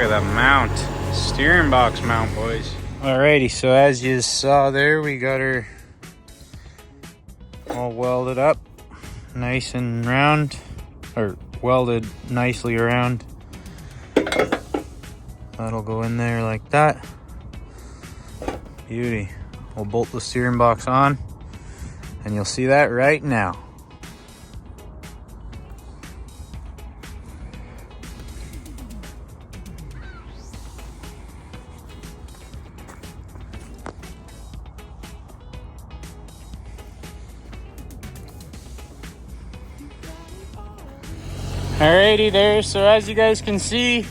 at the mount. Steering box mount, boys. Alrighty, so as you saw there, we got her all welded up. Nice and round. Or welded nicely around. That'll go in there like that. Beauty. We'll bolt the steering box on, and you'll see that right now. Alrighty there, so as you guys can see,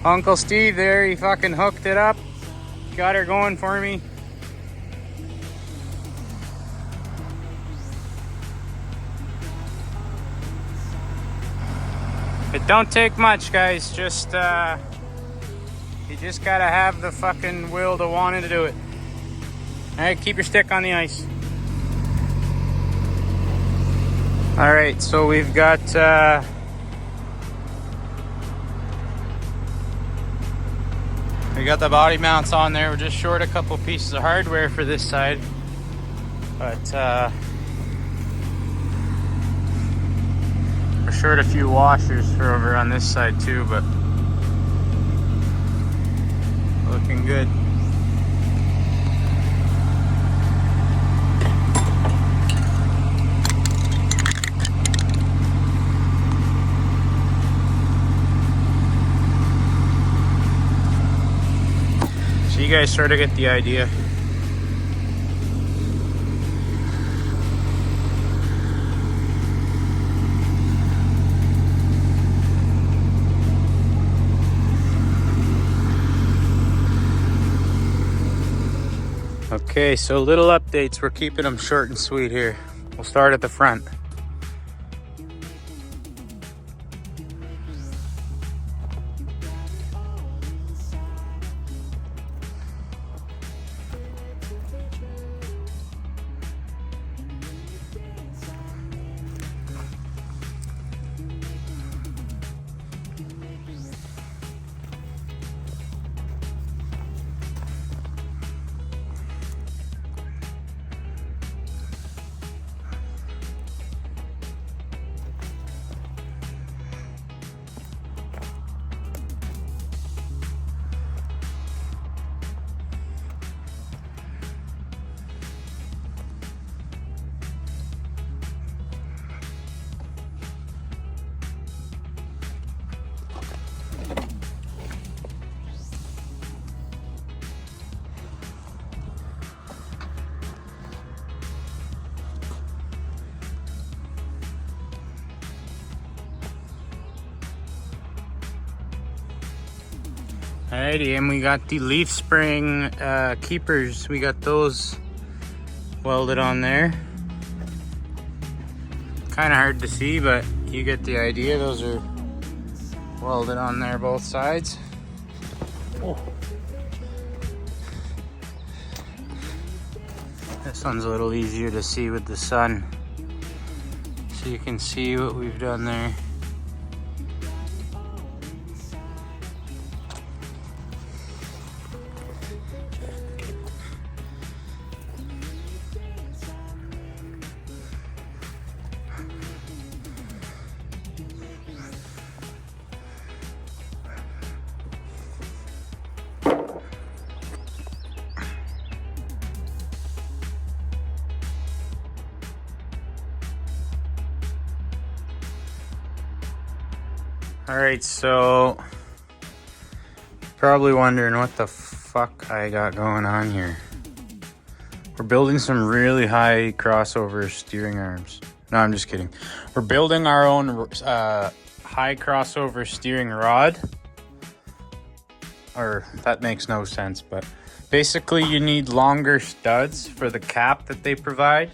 Uncle Steve there, he fucking hooked it up. Got her going for me. It don't take much, guys. Just, you just gotta have the fucking will to want to do it. Alright, keep your stick on the ice. Alright, so we've got, we got the body mounts on there. We're just short a couple pieces of hardware for this side. But, we're short a few washers for over on this side too, but looking good. So you guys sort of get the idea. Okay, so little updates. We're keeping them short and sweet here. We'll start at the front. Alrighty, and we got the leaf spring keepers. We got those welded on there. Kind of hard to see, but you get the idea. Those are welded on there both sides. Oh. This one's a little easier to see with the sun, so you can see what we've done there. Alright, so probably wondering what the fuck I got going on here. We're building some really high crossover steering arms. No, I'm just kidding. We're building our own high crossover steering rod. Or that makes no sense, but basically you need longer studs for the cap that they provide.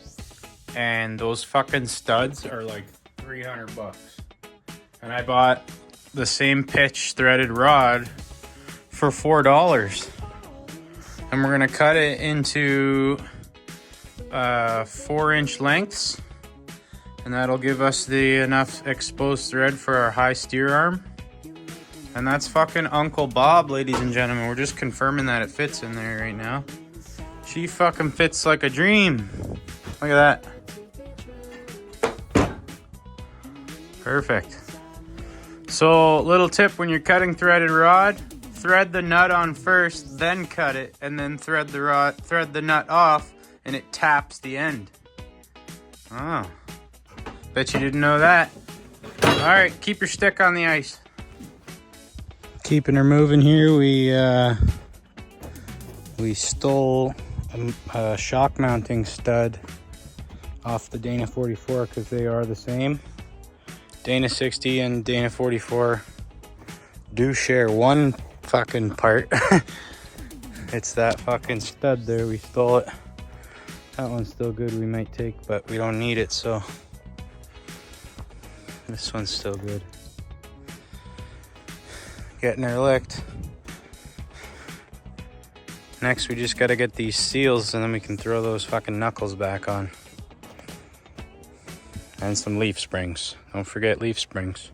And those fucking studs are like $300. And I bought the same pitch threaded rod for $4. And we're gonna cut it into 4-inch lengths, and that'll give us the enough exposed thread for our high steer arm. And that's fucking Uncle Bob, ladies and gentlemen. We're just confirming that it fits in there right now. She fucking fits like a dream. Look at that. Perfect. So, little tip when you're cutting threaded rod, thread the nut on first, then cut it, and then thread the nut off, and it taps the end. Oh. Bet you didn't know that. Alright, keep your stick on the ice. Keeping her moving here, we stole a shock mounting stud off the Dana 44 because they are the same. Dana 60 and Dana 44 do share one fucking part. It's that fucking stud there, we stole it. That one's still good, we might take, but we don't need it, so this one's still good. Getting her licked. Next, we just gotta get these seals and then we can throw those fucking knuckles back on. And some leaf springs. Don't forget leaf springs.